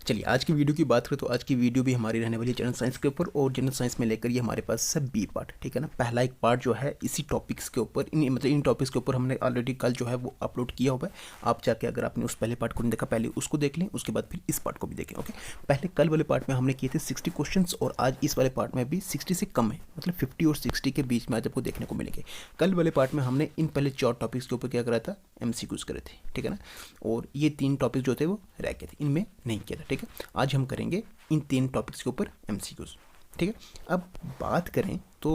चलिए आज की वीडियो की बात करें तो आज की वीडियो भी हमारी रहने वाली है जनरल साइंस के ऊपर, और जनरल साइंस में लेकर ये हमारे पास है बी पार्ट, ठीक है ना। पहला एक पार्ट जो है इसी टॉपिक्स के ऊपर, इन टॉपिक्स के ऊपर हमने ऑलरेडी कल जो है वो अपलोड किया हुआ है। आप जाके अगर आपने उस पहले पार्ट को नहीं देखा, पहले उसको देख लें, उसके बाद फिर इस पार्ट को भी देखें। ओके, पहले कल वाले पार्ट में हमने किए थे 60 क्वेश्चन, और आज इस वाले पार्ट में भी 60 से कम है, मतलब 50 और 60 के बीच में आज आपको देखने को मिलेंगे। कल वाले पार्ट में हमने इन पहले 4 टॉपिक्स के ऊपर क्या करा था, MCQs करे थे, ठीक है ना। और ये 3 टॉपिक जो थे वो रह गए थे, इनमें नहीं किया था, ठीक है। आज हम करेंगे इन 3 टॉपिक्स के ऊपर MCQs, ठीक है। अब बात करें तो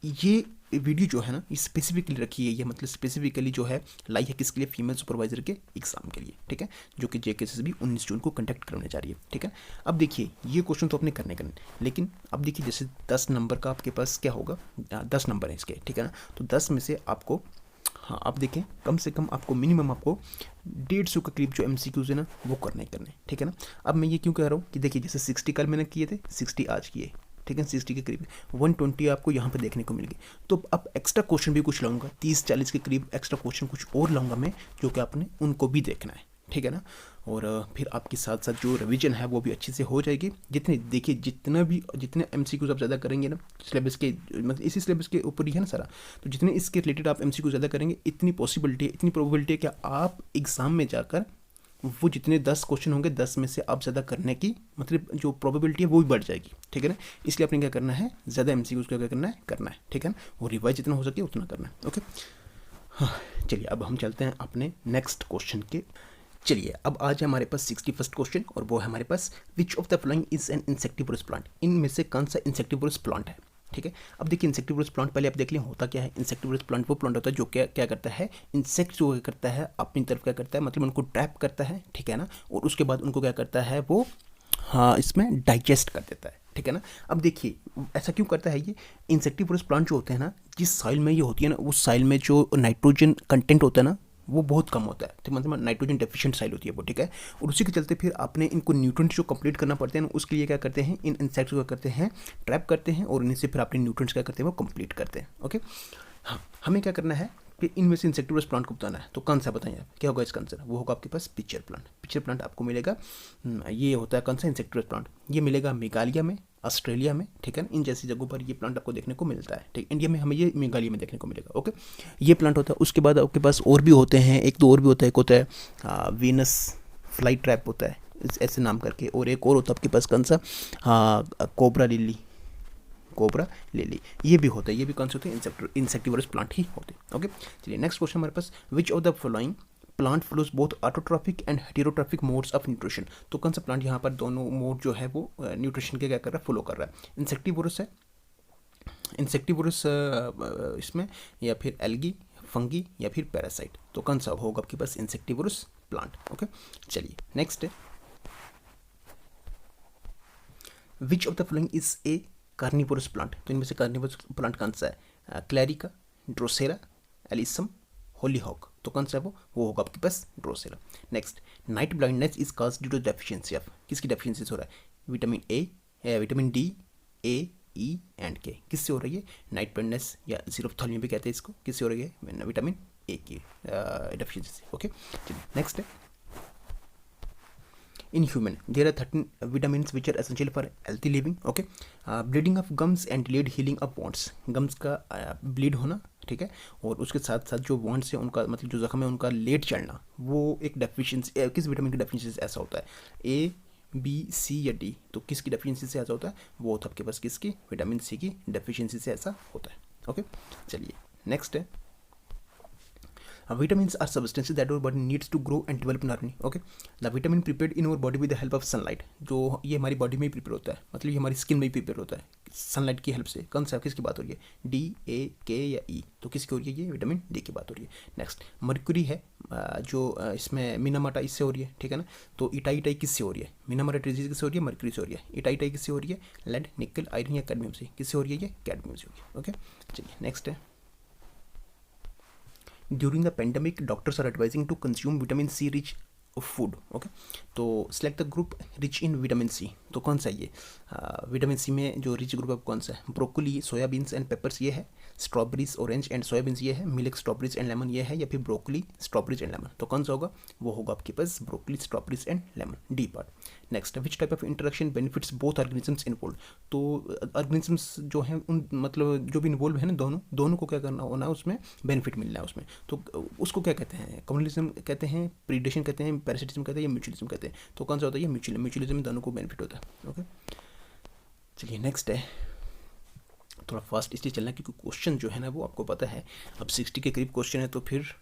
ये वीडियो जो है ना, ये स्पेसिफिकली रखी है, ये मतलब स्पेसिफिकली जो है लाई है किसके लिए, फीमेल सुपरवाइजर के एग्जाम के लिए, ठीक है, जो कि JKSSB 19 जून को कंडक्ट करने जा रही है, ठीक है। अब देखिए ये क्वेश्चन तो अपने करने, लेकिन अब देखिए जैसे 10 नंबर का आपके पास क्या होगा, 10 नंबर है इसके, ठीक है ना। तो 10 में से आपको, हाँ आप देखें, कम से कम आपको मिनिमम आपको 150 के करीब जो MCQs है ना वो करने, ठीक है ना। अब मैं ये क्यों कह रहा हूँ कि देखिए जैसे 60 कल मैंने किए थे, 60 आज किए, ठीक है, 60 के करीब 120 आपको यहाँ पे देखने को मिलेगी। तो अब एक्स्ट्रा क्वेश्चन भी कुछ लाऊंगा, 30-40 के करीब एक्स्ट्रा क्वेश्चन कुछ और लाऊंगा मैं, जो कि आपने उनको भी देखना है, ठीक है ना। और फिर आपके साथ साथ जो रिवीजन है वो भी अच्छे से हो जाएगी। जितने देखिए जितने MCQs आप ज़्यादा करेंगे ना सिलेबस के, मतलब इसी सिलेबस के ऊपर ही है ना सारा, तो जितने इसके रिलेटेड आप MCQ ज़्यादा करेंगे, इतनी पॉसिबिलिटी है, इतनी प्रोबेबिलिटी है कि आप एग्ज़ाम में जाकर वो जितने 10 क्वेश्चन होंगे 10 में से आप ज़्यादा करने की मतलब जो प्रोबेबिलिटी है वो भी बढ़ जाएगी, ठीक है ना। इसलिए आपने क्या करना है, ज़्यादा MCQs क्या करना है, ठीक है ना। और रिवाइज जितना हो सके उतना करना है, ओके। हाँ चलिए अब हम चलते हैं अपने नेक्स्ट क्वेश्चन के। चलिए अब आज है हमारे पास 61st क्वेश्चन, और वो है हमारे पास which of the following is an insectivorous plant, इनमें से कौन सा इंसेक्टिवोरस प्लांट है, ठीक है। अब देखिए इंसेक्टिवोरस प्लांट पहले आप देख लें होता क्या है। इंसेक्टिवोरस प्लांट वो प्लांट होता है जो क्या करता है, इंसेक्ट जो करता है अपनी तरफ क्या करता है, मतलब उनको ट्रैप करता है, ठीक है ना। और उसके बाद उनको क्या करता है वो, हाँ इसमें डाइजेस्ट कर देता है, ठीक है ना। अब देखिए ऐसा क्यों करता है ये, इंसेक्टिवोरस प्लांट जो होते हैं ना, जिस साइल में ये होती है ना, उस साइल में जो नाइट्रोजन कंटेंट होता है ना वो बहुत कम होता है, तो मतलब नाइट्रोजन डेफिशिएंट साइल होती है वो, ठीक है। और उसी के चलते फिर आपने इनको न्यूट्रिएंट्स जो कंप्लीट करना पड़ते हैं ना, उसके लिए क्या करते हैं, इन इंसेक्ट्स को क्या करते हैं, ट्रैप करते हैं, और इनसे फिर अपने न्यूट्रिएंट्स क्या करते हैं वो कंप्लीट करते हैं, ओके। हाँ हमें क्या करना है कि इनमें से इंसेक्टिवोरस प्लांट को बताना है, तो कौन सा बताइए आप, क्या होगा इसका आंसर, वो होगा आपके पास पिचर प्लांट। पिचर प्लांट आपको मिलेगा, ये होता है कौन सा इंसेक्टिवोरस प्लांट, ये मिलेगा मेघालय में, ऑस्ट्रेलिया में, ठीक है ना। इन जैसी जगहों पर ये प्लांट आपको देखने को मिलता है, ठीक। इंडिया में हमें ये मेघालय में देखने को मिलेगा, ओके। ये प्लांट होता है। उसके बाद आपके पास और भी होते हैं, एक तो और भी होता है, एक होता है वीनस फ्लाई ट्रैप होता है ऐसे नाम करके, और एक और होता है आपके पास कौन सा, कोबरा लिली, ये भी होता है, ये भी कौन से होते हैं, इंसेक्टिवोरस प्लांट ही होते हैं, ओके। चलिए नेक्स्ट क्वेश्चन हमारे पास, which of the following plant follows both autotrophic and heterotrophic modes of nutrition, तो कौन सा प्लांट यहाँ पर दोनों मोड जो है वो न्यूट्रिशन के क्या कर रहा है, फॉलो कर रहा है। इंसेक्टिवोरस है, इंसेक्टिवोरस इसमें, या फिर एल्गी, फंगी, या फिर पैरासाइट, तो कौन सा होगा आपके पास, इंसेक्टिवोरस प्लांट, ओके। चलिए नेक्स्ट है, विच of the following is a carnivorous plant, तो इनमें से कार्निवोरस प्लांट कौन सा है, क्लैरिका, ड्रोसेरा, एलिसम, होलीहॉक, तो कौन सा है वो होगा आपके पास Drosera. Next, night blindness is cause due to deficiency of, किसकी डेफिशिएंसी हो रहा है, vitamin A, vitamin D, A, E and K, किससे हो रही है, नाइट ब्लाइंडनेस या जीरोफ्थाल्मिया भी कहते हैं इसको, किससे हो रही है, विटामिन ए की डेफिशिएंसी, ओके। चलिए नेक्स्ट है, in human there are 13 vitamins which are essential for healthy living, okay. Bleeding of gums and delayed healing of wounds, gums का bleed होना, ठीक है, और उसके साथ साथ जो wounds है उनका मतलब जो जख्म है उनका लेट चढ़ना, वो एक डेफिशिएंसी, किस विटामिन की डेफिशिएंसी से ऐसा होता है, ए, बी, सी या डी, तो किसकी डेफिशिएंसी से ऐसा होता है, वो होता है आपके पास किसकी, विटामिन सी की डेफिशिएंसी से ऐसा होता है, ओके। चलिए नेक्स्ट है, vitamins are substances that our body needs to grow and develop normally, okay. The vitamin prepared in our body with the help of sunlight, जो ये हमारी बॉडी में ही प्रिपेयर होता है, मतलब ये हमारी स्किन में ही प्रिपेयर होता है सनलाइट की हेल्प से। कौन सा किसकी बात हो रही है, डी, ए, के या ई, तो किसकी हो रही है, ये विटामिन डी की बात हो रही है। नेक्स्ट मर्क्यूरी है, जो इसमें मिनामाटा इससे हो रही है, ठीक है ना। तो इटाई किससे हो रही है, मिनामाटा डिजीज किससे हो रही है, मर्क्यूरी से हो रही है। इटाई किससे हो रही है, लेड, निकल, आयरन या कैडमियम से, किससे हो रही है, ये कैडमियम से हो रही है, ओके। चलिए नेक्स्ट है, during the pandemic doctors are advising to consume vitamin C rich food, okay. तो select the group rich in vitamin C, तो कौन सा ये विटामिन सी में जो रिच ग्रुप है कौन सा है, ब्रोकली, सोयाबीन्स एंड पेपर्स ये है, स्ट्रॉबेरीज, ऑरेंज एंड सोयाबीन्स ये है, मिल्क, स्ट्रॉबेरीज एंड लेमन ये है, या फिर ब्रोकली, स्ट्रॉबेरीज एंड लेमन, तो कौन सा होगा, वो होगा आपके पास broccoli, strawberries and lemon, D part. Next, which type of interaction benefits both organisms involve, तो ऑर्गेनिजम्स जो हैं उन मतलब जो भी इन्वॉल्व है ना, दोनों को क्या करना होना, उसमें बेनिफिट मिलना है उसमें, तो उसको क्या कहते हैं, कम्युनलिज्म कहते हैं, प्रीडेशन कहते हैं, पैरासिटिज्म कहते हैं, या म्यूचुअलिज्म कहते हैं, तो कौन सा होता है, ये म्यूचुअलिज्म में दोनों को बेनिफिट होता है। ओके, चलिए नेक्स्ट है, थोड़ा फास्ट इसलिए चलना क्योंकि क्वेश्चन जो है ना वो आपको पता है, अब 60 के करीब क्वेश्चन है, तो फिर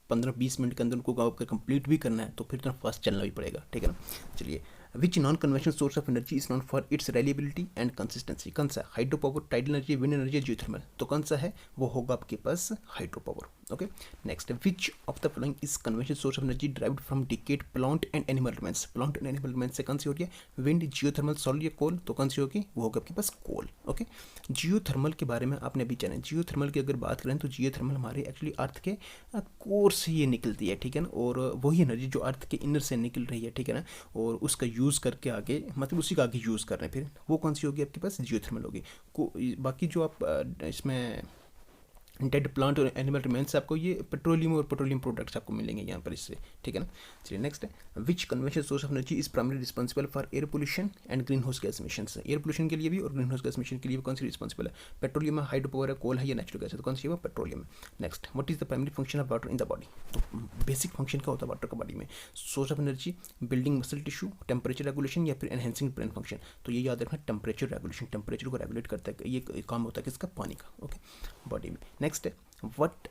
15-20 मिनट के अंदर उनको अगर कंप्लीट भी करना है तो फिर थोड़ा फास्ट चलना भी पड़ेगा, ठीक है ना। चलिए, which non conventional source of energy is known for its reliability and consistency, कौन सा, hydro power, tidal energy, wind energy, geothermal, तो कौन सा है, वो होगा आपके पास hydro power. Okay, next, which of the following is conventional source of energy derived from decayed plant and animal remains, plant and animal remains से कौन सी हो रही है, विंड, जियोथर्मल, सॉलिड या कोल, तो कौन सी होगी, वो होगा आपके पास कोल। ओके, जियोथर्मल के बारे में आपने अभी जाना, जियोथर्मल की अगर बात करें तो जियोथर्मल हमारे एक्चुअली अर्थ के कोर से ये निकलती है, ठीक है ना, और वही एनर्जी जो अर्थ के इनर से निकल रही है, ठीक है ना, और उसका यूज़ करके आगे मतलब उसी का आगे यूज़ कर रहे हैं, फिर वो कौन सी होगी आपके पास, जियोथर्मल होगी। बाकी जो आप इसमें डेड प्लांट और एनिमल रिमेंस से आपको ये पेट्रोलियम और पेट्रोलियम प्रोडक्ट्स आपको मिलेंगे यहाँ पर इससे, ठीक है ना। चलिए नेक्स्ट है, which conventional source of energy is primary responsible for air pollution and green house gas emission, air pollution के लिए भी और ग्रीन हाउस गैस एमिशन के लिए कौन सी रिस्पॉन्सिबल है, पेट्रोलियम है, हाइड्रो पावर है, कोल है, या नेचुरल गैस है, तो कौन सी है वो पेट्रोलियम है। Next, what is the primary function of water in the body, तो बेसिक फंक्शन क्या होता है वाटर का बॉडी में, source of energy, building muscle tissue, temperature regulation, या फिर एनहेंसिंग ब्रेन फंक्शन, तो ये याद रखना टेम्परेचर रेगुलेशन, टेम्परेचर को रेगुलेट करता है, ये काम होता है किसका, पानी का। ओके, बॉडी में। नेक्स्ट है, what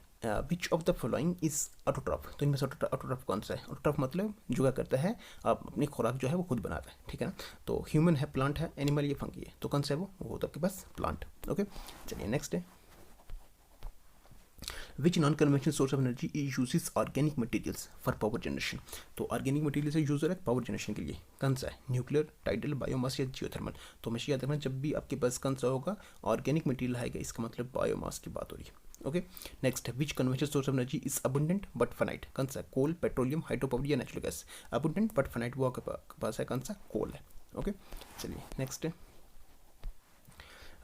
which of the following is autotroph, तो इनमें से ऑटोट्रॉफ कौन सा है, ऑटोट्रॉफ मतलब जो क्या करता है, आप अपनी खुराक जो है वो खुद बनाता है, ठीक है ना, तो ह्यूमन है, प्लांट है, एनिमल या फंगी है, तो कौन सा है वो होता है आपके पास प्लांट। ओके, चलिए नेक्स्ट है, विच non conventional source of energy uses organic materials for power generation, तो ऑर्गेनिक मटेरियल से यूज हो रहा है पावर जनरेशन के लिए, कौन सा है, न्यूक्लियर, टाइडल, बायोमास या जियोथर्मल, तो हमेशा याद रखना जब भी आपके पास कौन सा होगा ऑर्गेनिक मटेरियल आएगा, इसका मतलब बायोमास की बात हो रही है। Okay, next, which conventional source of energy is abundant but finite, कौन सा, कोल, पेट्रोलियम, हाइड्रो पावर या natural gas, abundant but finite वो आपके पास है कौन सा, कोल है। ओके, चलिए नेक्स्ट है,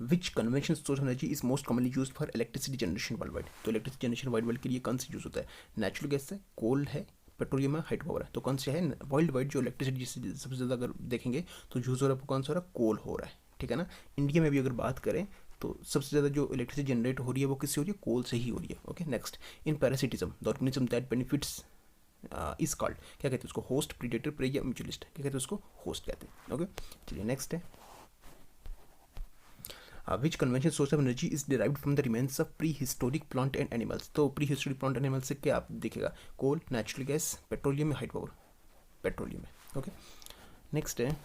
which conventional source of energy is most commonly use for electricity generation world wide, तो इलेक्ट्रिसिटी जनरेशन वर्ल्ड वाइड के लिए कौन सा यूज होता है, नेचुरल गैस है, कोल है, पेट्रोलियम है, हाइड्रो पावर है, तो कौन सा है वर्ल्ड वाइड जो इलेक्ट्रिसिटी सबसे ज़्यादा अगर देखेंगे तो यूज हो रहा है कौन सा हो रहा है, कोल हो रहा है, ठीक है ना। इंडिया में भी अगर बात करें तो सबसे ज़्यादा जो इलेक्ट्रिसिटी जनरेट हो रही है वो किससे हो रही है, कोल से ही हो रही है। Okay, next, in parasitism the organism that benefits is called, क्या कहते हैं उसको, होस्ट, प्रीडेटर, प्रे या म्यूचुअलिस्ट, क्या कहते हैं उसको, होस्ट कहते हैं। ओके, चलिए नेक्स्ट है, which conventional source of energy is derived from the remains of pre historic plant and animals, तो pre historic plant and animals से क्या आप देखेगा, coal, natural gas, petroleum, hydro power, petroleum है। ओके, नेक्स्ट है,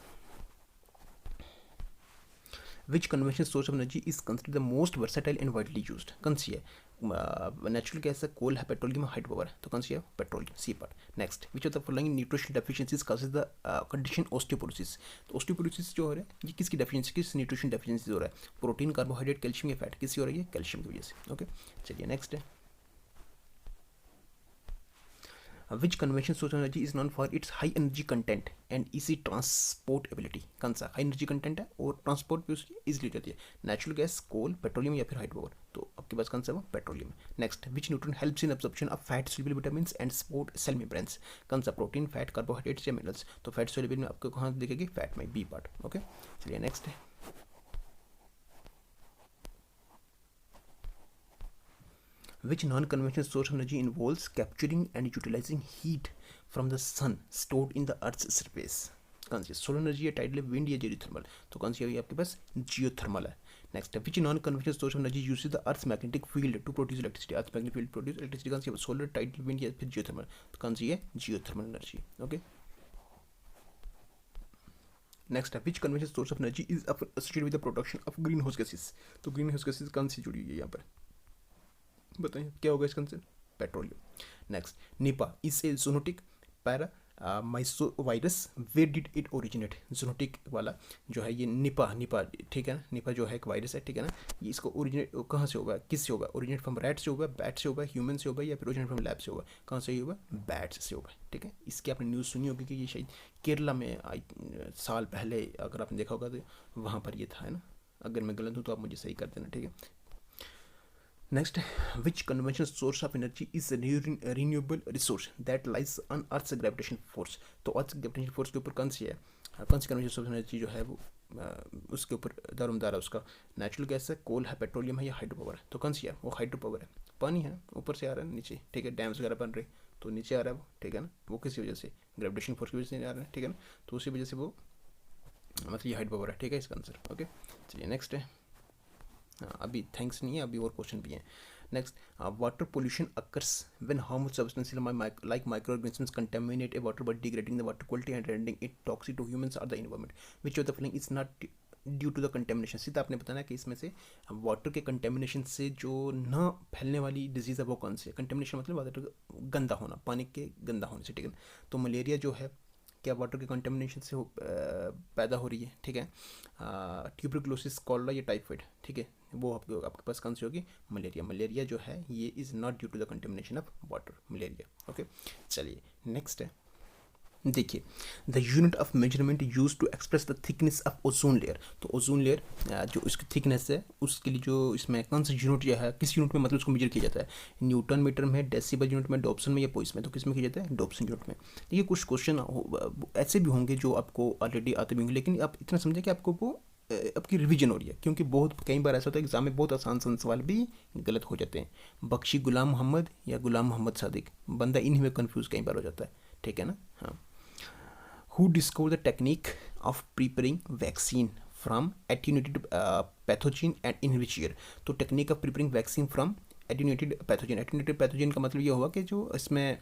which conventional source of energy is considered the most versatile and widely used, कौन सी है, नेचुरल गैस है, कोल है, पेट्रोलियम, हाइड्रो पावर है, तो कौन सी है, petroleum, C part. Next, which of the following nutrition deficiencies causes the condition osteoporosis, तो ऑस्टियोपोरोसिस जो हो रहा है ये किसकी डेफिशिएंसी, किस न्यूट्रिशन डेफिशिएंसी हो रहा है, प्रोटीन, कार्बोहाइड्रेट, कैल्शियम या फैट, किसकी हो रही है, कैल्शियम की वजह से। ओके, चलिए नेक्स्ट है, which conventional source of energy is known for its high energy content and easy transportability, कौन सा, हाई एनर्जी कंटेंट है और ट्रांसपोर्ट भी उसकी इजिली रहती है, नेचुरल गैस, कोल, पेट्रोलियम या फिर हाइड्रो पावर, तो आपके पास कौन सा वो petroleum. Next, which nutrient helps in absorption of fat soluble vitamins and support cell membranes, कौन सा, प्रोटीन, फैट, कार्बोहाइड्रेट्स या मिनरल्स, तो फैट सोल्यूबल में आपको कहाँ दिखेगी, फैट में, बी पार्ट। ओके, चलिए नेक्स्ट है, which non-conventional source of energy involves capturing and utilizing heat from the sun stored in the earth's surface, कौन सी, सोलर एनर्जी या टाइडल, विंड या जियोथर्मल, तो कौन सी है आपके पास, जियोथर्मल है। Next, which non conventional source of energy uses the earth magnetic field to produce electricity, earth magnetic field produce electricity, कौन सी है, सोलर, टाइडल, विंड या फिर जियोथर्मल, तो कौन सी है, जियोथर्मल एनर्जी। ओके, नेक्स्ट है, which conventional source of energy is associated with the production of green house gases, तो ग्रीन हाउस गैसेस कौन सी जुड़ी हुई है यहाँ पर, बताइए क्या होगा इसका answer, petroleum. Next, Nipah is a zoonotic paramyxovirus, where did it originate, zoonotic वाला जो है ये निपा, ठीक है ना, निपा जो है एक वायरस है, ठीक है ना, ये इसको ओरिजिनेट कहाँ से होगा, किससे होगा, ओरिजिनेट फ्रॉम रैट से होगा, बैट से होगा, ह्यूमन से होगा, या फिर ओरिजिनेट फ्रॉम लैब से होगा, कहाँ से होगा, बैट्स से होगा, ठीक है। इसकी आपने न्यूज़ सुनी होगी कि ये शायद केरला में साल पहले अगर आपने देखा होगा तो वहाँ पर ये था, है ना। अगर मैं गलत हूँ तो आप मुझे सही कर देना, ठीक है। Next, which conventional source of energy is renewable resource that lies on earth gravitation force. तो अर्थ ग्रेविटेशन फोर्स के ऊपर कौन सी है, कौन सी कन्वेंशनल सोर्स एनर्जी जो है वो उसके ऊपर दारोमदार है उसका, नेचुरल गैस है, कोल है, पेट्रोलियम है, या हाइड्रो पावर है। तो कौन सी है, वो हाइड्रो पावर है। पानी है, ऊपर से आ रहा है नीचे, ठीक है, डैम्स वगैरह बन रहे तो नीचे आ रहा है वो, ठीक है ना, वो किसी वजह से ग्रेविटेशन फोर्स की वजह से आ रहा है, ठीक है ना, तो उसी वजह से वो मतलब ये हाइड्रो पावर है, ठीक है, इसका आंसर। ओके, चलिए नेक्स्ट है। हाँ, अभी थैंक्स नहीं है, अभी और क्वेश्चन भी हैं। Next, water pollution occurs when harmful substances like microorganisms contaminate a water by degrading the water quality and rendering it toxic to humans or the environment. Which of the following is not due to the contamination. सीधा आपने बताना कि इसमें से water के contamination से जो ना फैलने वाली डिजीज़ है वो कौन सी है। कंटेमिनेशन मतलब वाटर गंदा होना, पानी के गंदा होने से, ठीक है। तो मलेरिया जो है क्या वाटर के कंटेमिनेशन से पैदा हो रही है, ठीक है। ट्यूबरकुलोसिस, कॉलरा या टाइफाइड, ठीक है, वो आपके पास कौन सी होगी, मलेरिया। मलेरिया जो है ये is not due to the contamination of water, malaria. Okay, चलिए नेक्स्ट है। देखिए, the unit of measurement use to express the thickness of ozone layer. तो ओजोन लेयर जो इसकी थिकनेस है उसके लिए जो इसमें कौन सा यूनिट जो है, किस यूनिट में मतलब उसको मेजर किया जाता है, न्यूटन मीटर में, डेसिबल यूनिट में, डॉप्सन में, या पोइस में। तो किस में किया जाता है, डॉप्सन यूनिट में। देखिए कुछ क्वेश्चन ऐसे भी होंगे जो आपको ऑलरेडी आते भी होंगे, लेकिन आप इतना समझें कि आपको वो आपकी रिवीजन हो रही है, क्योंकि बहुत कई बार ऐसा होता है एग्जाम में बहुत आसान सवाल भी गलत हो जाते हैं। बख्शी गुलाम मोहम्मद या गुलाम मोहम्मद सादिक, बंदा इन्हीं में कन्फ्यूज़ कई बार हो जाता है, ठीक है ना। हाँ, who discovered the technique of preparing vaccine from attenuated pathogen and in which year। तो technique of preparing vaccine from attenuated pathogen का मतलब ये हुआ कि जो इसमें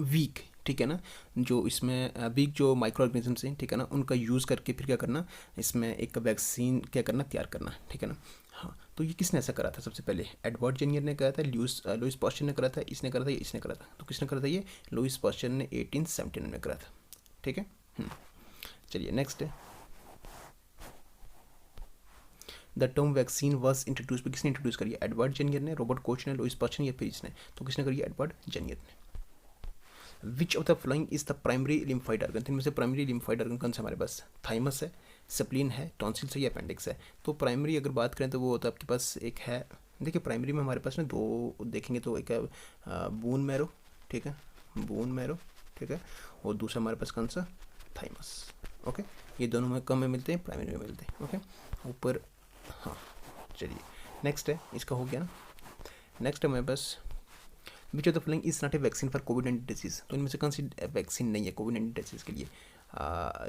वीक, ठीक है ना, जो इसमें वीक जो माइक्रो ऑर्गेनिजम्स हैं, ठीक है ना, उनका यूज़ करके फिर क्या करना, इसमें एक वैक्सीन क्या करना, तैयार करना, ठीक है ना। हाँ, तो ये किसने ऐसा करा था, सबसे पहले एडवर्ड जेनियर ने करा था, लुइस पास्चर ने करा था, इसने करा था, इसने करा था। तो किसने करा था, ये लुइस पास्चर ने 1879 में करा था, ठीक है। चलिए नेक्स्ट है। The term vaccine was introduce, किसने इंट्रोड्यूस करी, एडवर्ड जेनियर ने, रॉबर्ट कोच ने, लुइस पास्चर ने, या फिर इसने। तो किसने करी, एडवर्ड जेनियर ने। विच of the following is the primary lymphoid organ. इनमें से प्राइमरी लिम्फाइड ऑर्गन कौन सा हमारे पास, थाइमस है, स्प्लीन है, टॉन्सिल्स है, या अपेंडिक्स है। तो प्राइमरी अगर बात करें तो वो होता है आपके पास एक है, देखिए प्राइमरी में हमारे पास ना दो देखेंगे, तो एक है बोन मैरो, ठीक है, बोन मैरो, ठीक है, और दूसरा हमारे पास कौन सा, थाइमस। ओके, ये दोनों में कम में मिलते हैं, प्राइमरी में मिलते हैं। ओके, ऊपर। हाँ, चलिए नेक्स्ट है, इसका हो गया ना। नेक्स्ट है हमारे पास, which of the following is not a vaccine for कोविड-19 डिजीज। तो इनमें से कौन सी वैक्सीन नहीं है कोविड-19 डिजीज के लिए,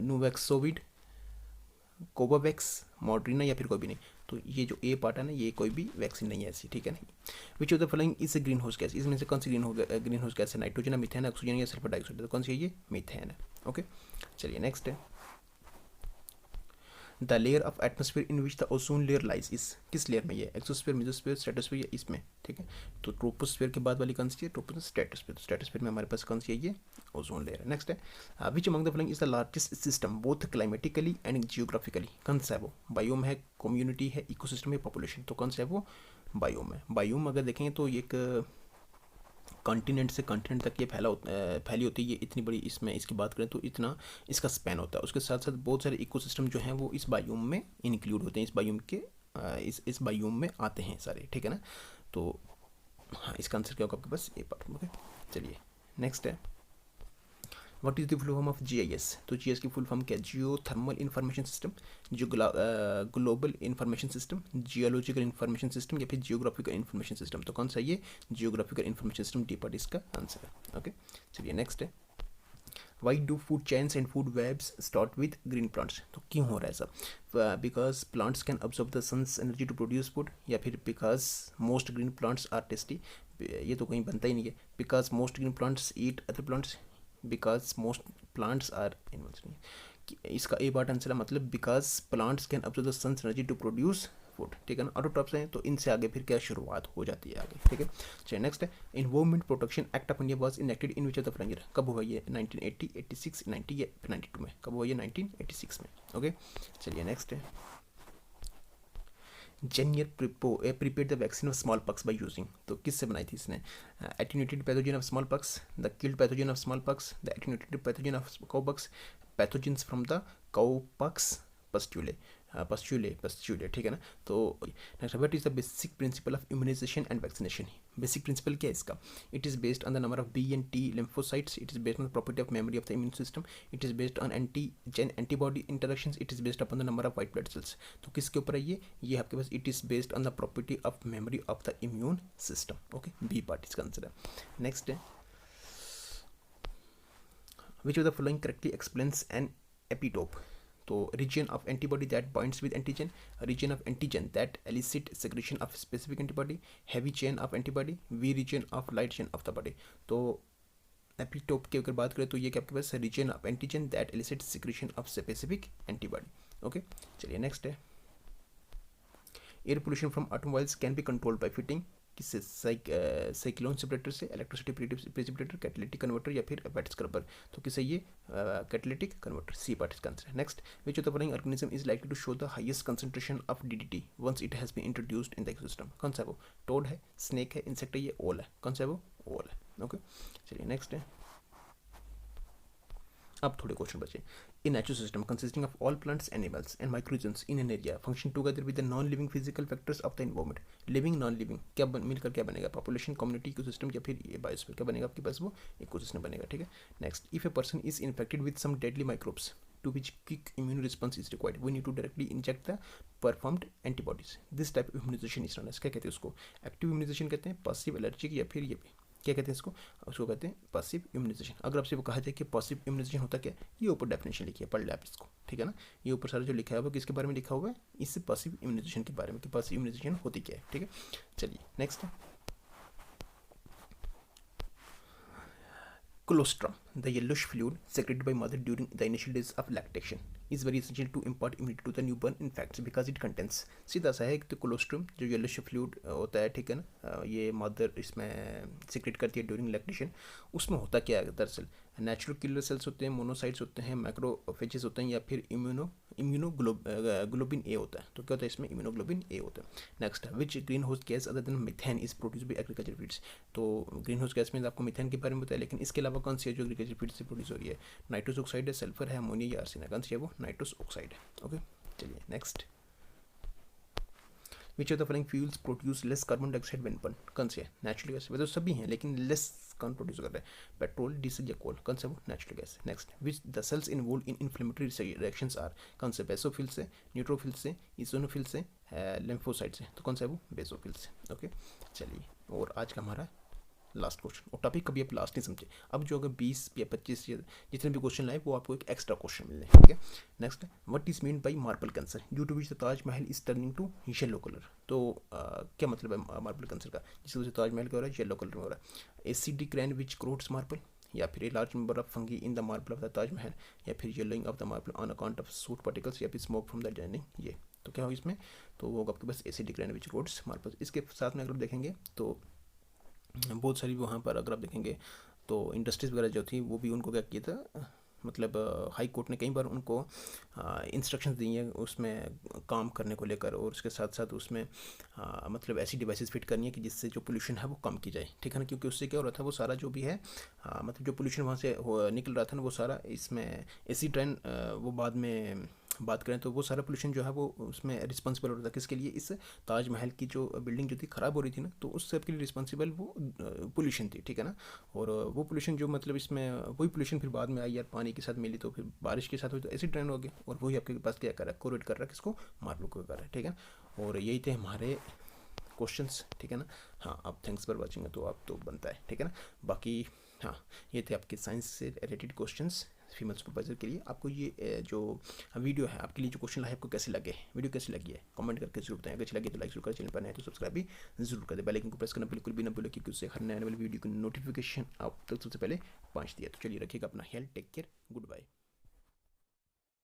नोवैक्सोविड, कोवावैक्स, मॉडर्ना, या फिर कोई भी नहीं। तो ये जो ए पार्ट है ना, ये कोई भी वैक्सीन नहीं है ऐसी, ठीक है। नहीं, विच of the following is a green house gas. इसमें से कौन सी ग्रीन हाउस गैस है, नाइट्रोजन, मीथेन, ऑक्सीजन, या सल्फर डाइऑक्साइड। तो कौन सी है, ये मीथेन है। ओके, चलिए नेक्स्ट है। The layer of atmosphere in which the ozone layer lies is, किस लेयर में, ये एक्सोस्फेयर, मेसोस्फेयर, स्ट्रेटोस्फेयर, या इसमें, ठीक है। तो ट्रोपोस्फेयर के बाद वाली कौन सी है, ट्रोपोस्फेयर, स्ट्रेटोस्फेयर। तो स्ट्रेटोस्फेयर में हमारे पास कौन सी है, ये ओजोन लेयर है। नेक्स्ट है, which among the following is the largest system both climatically and geographically. कौन सा है वो, बायोम है, कम्युनिटी है, इकोसिस्टम है, पॉपुलेशन। तो कौन सा है वो, बायोम है। बायोम अगर देखेंगे तो एक कॉन्टिनेंट से कॉन्टिनेंट तक ये फैली होती है, ये इतनी बड़ी, इसमें इसकी बात करें तो इतना इसका स्पैन होता है। उसके साथ साथ बहुत सारे इकोसिस्टम जो हैं वो इस बायोम में इंक्लूड होते हैं, इस बायोम के इस बायोम में आते हैं सारे, ठीक है ना। तो हाँ, इसका आंसर क्या होगा आपके पास, ए पार्ट। ओके, चलिए नेक्स्ट है। What is the full form of GIS। तो GIS की फुल फॉर्म क्या है, जियो थर्मल इंफॉर्मेशन सिस्टम, जो global information system, geological information system, या फिर जियोग्राफिकल इंफॉर्मेशन सिस्टम। तो कौन सा, ये geographical information system, D part इसका आंसर है। ओके, चलिए नेक्स्ट है। Why do food chains and food webs start with green plants. तो क्यों हो रहा है ऐसा, because plants can absorb the sun's energy to produce food, या फिर because most green plants are tasty. ये तो कहीं बनता ही नहीं है। Because most green plants eat other plants, because most plants are animals, इसका ए पार्ट आंसर है, मतलब because plants can observe the sun's energy to produce food, ठीक है ना। ऑटोट्रॉफ्स हैं तो इनसे आगे फिर क्या शुरुआत हो जाती है आगे, ठीक है। चलिए नेक्स्ट है, environment protection act of India was enacted in which of the following year, कब हुआ ये, 1980, 86, 90 या 92 में, कब हुआ ये, 1986 में, ओके। चलिए नेक्स्ट है, Jenner prepare the vaccine of smallpox by using, तो किससे बनाई थी इसने, attenuated pathogen of smallpox, the killed pathogen of smallpox, the attenuated pathogen of cowpox, pathogens from the cowpox pustule, pustule, ठीक है ना। तो next, what is the basic principle of immunisation and vaccination, basic principle क्या है इसका, it is based on the number of B and T lymphocytes, it is based on the property of memory of the immune system, it is based on antigen antibody interactions, it is based upon the number of white blood cells. तो किसके ऊपर है ये आपके पास, it is based on the property of memory of the immune system, okay, B part इसका answer है। Next है, which of the following correctly explains an epitope, तो region of antibody that binds with antigen, region of antigen that elicit secretion of specific antibody, heavy chain of antibody, V region of light chain of the body। तो epitope की अगर बात करें तो ये क्या आपके पास, region of antigen that elicit secretion of specific antibody, okay. चलिए नेक्स्ट है, air pollution from automobiles can be controlled by fitting, किससे, साइक्लोन सेपरेटर से, इलेक्ट्रिसिटी प्रेसिपिटेटर, कैटालिटिक कन्वर्टर या फिर वेट स्क्रबर, तो किससे ये, कैटालिटिक कन्वर्टर, सी पार्ट इसका आंसर है। Next, which of the following organism is likely to show the highest concentration of DDT once it has been introduced in the ecosystem, कौन सा है वो, टोड है, स्नेक है, इंसेक्ट है, ये ओल है, कौन सा है वो, ओल है, ओके। चलिए नेक्स्ट है, अब थोड़े क्वेश्चन बचे, in natural system consisting of all plants animals and microorganisms in an area function together with the non living physical factors of the environment, living non living क्या मिलकर क्या बनेगा, पॉपुलेशन, कम्युनिटी, इकोसिस्टम या फिर ये biosphere, क्या बनेगा आपके पास, वो इकोसिस्टम बनेगा, ठीक है। Next, if a person is infected with some deadly microbes to which quick immune response is required, we need to directly inject the performed antibodies, this type of immunization is known as, क्या कहते हैं उसको, active immunisation कहते हैं, passive allergic या फिर ये क्या कहते हैं इसको, उसको कहते हैं पैसिव इम्यूनाइजेशन। अगर आपसे वो कहा जाए कि पैसिव इम्यूनाइजेशन होता क्या है, ये ऊपर डेफिनेशन लिखी है, पढ़ ले आप इसको, ठीक है ना। ये ऊपर सारा जो लिखा है वो किसके बारे में लिखा हुआ है, इससे पैसिव इम्यूनाइजेशन के बारे में, कि पैसिव इम्यूनाइजेशन होती क्या है, ठीक है। चलिए नेक्स्ट है, colostrum, the yellowish fluid secreted by mother during the initial days of lactation, is very essential to impart immunity to the newborn infants because it contains, सीधा सा है कि कोलोस्ट्रम जो येलोइश फ्लूइड होता है, ठीक है ना, ये मदर इसमें सिक्रेट करती है ड्यूरिंग लैक्टेशन। उसमें होता क्या है, दरअसल नेचुरल किलर सेल्स होते हैं, मोनोसाइट्स होते हैं, मैक्रोफेजेस होते हैं, या फिर इम्यूनोग्लोबिन ए होता है। तो क्या होता है इसमें, इम्यूनोग्लोबिन ए होता है। Next, which green house gas other than methane is produce by agriculture feeds, तो ग्रीन हाउस गैस में आपको मीथेन के बारे में बताया, लेकिन इसके अलावा कौन सी है जो एग्रीकल्चर फीड से प्रोड्यूस हो रही है, नाइट्रस ऑक्साइड है, सल्फर है, अमोनिया या आर्सेन है, कौन सी है वो, नाइट्रस ऑक्साइड है, ओके। चलिए next, which of the following fuels produce less carbon dioxide when burn, कौन से है, नेचुरल गैस, वैसे तो सभी हैं लेकिन लेस कौन प्रोड्यूस कर रहा है, पेट्रोल, डीजल या कोल, कौन सा वो, natural gas. Next, which the cells involve in inflammatory reactions are, कौन से, बेसोफिल से, न्यूट्रोफिल से, इजोनोफिल से, लिम्फोसाइट से, तो कौन सा है वो, बेसोफिल से, ओके। चलिए, और आज का हमारा लास्ट क्वेश्चन, और टॉपिक कभी आप लास्ट नहीं समझे, अब जो अगर 20 या 25 या जितने भी क्वेश्चन लाए वो आपको एक एक्स्ट्रा क्वेश्चन मिलने, ठीक है। Next, what is mean by marble cancer due to which the Taj Mahal is turning to yellow colour, तो क्या मतलब है मार्बल कैंसर का, जिसकी वजह से ताजमहल क्या हो रहा है, येलो कलर में हो रहा है। एसिडिक रेन विच क्रोड्स मार्बल, या फिर a large number of fungi in the marble of the Taj Mahal, या फिर yellowing of the marble on account of suit particles, या फिर स्मोक फ्रॉम द जर्निंग, ये तो क्या होगा इसमें, तो वो आपके पास एसिडिक रेन विच क्रोड्स मार्बल। इसके साथ में अगर देखेंगे तो बहुत सारी वहाँ पर अगर आप देखेंगे तो इंडस्ट्रीज़ वगैरह जो थी वो भी उनको क्या किया था, मतलब हाई कोर्ट ने कई बार उनको इंस्ट्रक्शंस दी हैं उसमें काम करने को लेकर, और उसके साथ साथ उसमें मतलब ऐसी डिवाइसेस फिट करनी है कि जिससे जो पोल्यूशन है वो कम की जाए, ठीक है ना, क्योंकि उससे क्या हो रहा था, वो सारा जो भी है मतलब जो पोल्यूशन वहाँ से निकल रहा था ना, वो सारा इसमें एसिड रेन, वो बाद में बात करें तो वो सारा पोल्यूशन जो है वो उसमें रिस्पॉन्सिबल हो रहा था, किसके लिए, इस ताजमहल की जो बिल्डिंग जो थी ख़राब हो रही थी ना, तो उस सब के लिए रिस्पॉन्सिबल वो पोल्यूशन थी, ठीक है ना। और वो पोल्यूशन जो मतलब इसमें वही पोल्यूशन फिर बाद में आई यार, पानी के साथ मिली तो फिर बारिश के साथ हुई तो एसिड रेन हो गया, और वही आपके पास क्या कर रहा है, कोरेट कर रहा है किसको, मार्बल को कर रहा है, ठीक है। और यही थे हमारे क्वेश्चंस, ठीक है ना। हाँ, अब थैंक्स फॉर वॉचिंग है तो आप तो बनता है, ठीक है ना। बाकी हाँ, ये थे आपके साइंस से रिलेटेड क्वेश्चंस फीमेल सुपरवाइजर के लिए। आपको ये जो वीडियो है आपके लिए जो क्वेश्चन लाए आपको कैसे लगे, वीडियो कैसी लगी है कमेंट करके जरूर बताएं। अगर अच्छी लगी तो लाइक जरूर करें, चैनल पर नए तो सब्सक्राइब भी जरूर कर दें, बेल आइकन को प्रेस करना बिल्कुल भी ना भूलें, क्योंकि उससे हर नए आने वाली वीडियो की नोटिफिकेशन आप तक सबसे पहले पहुंचती है। तो चलिए रखिएगा अपना health, take care, good bye.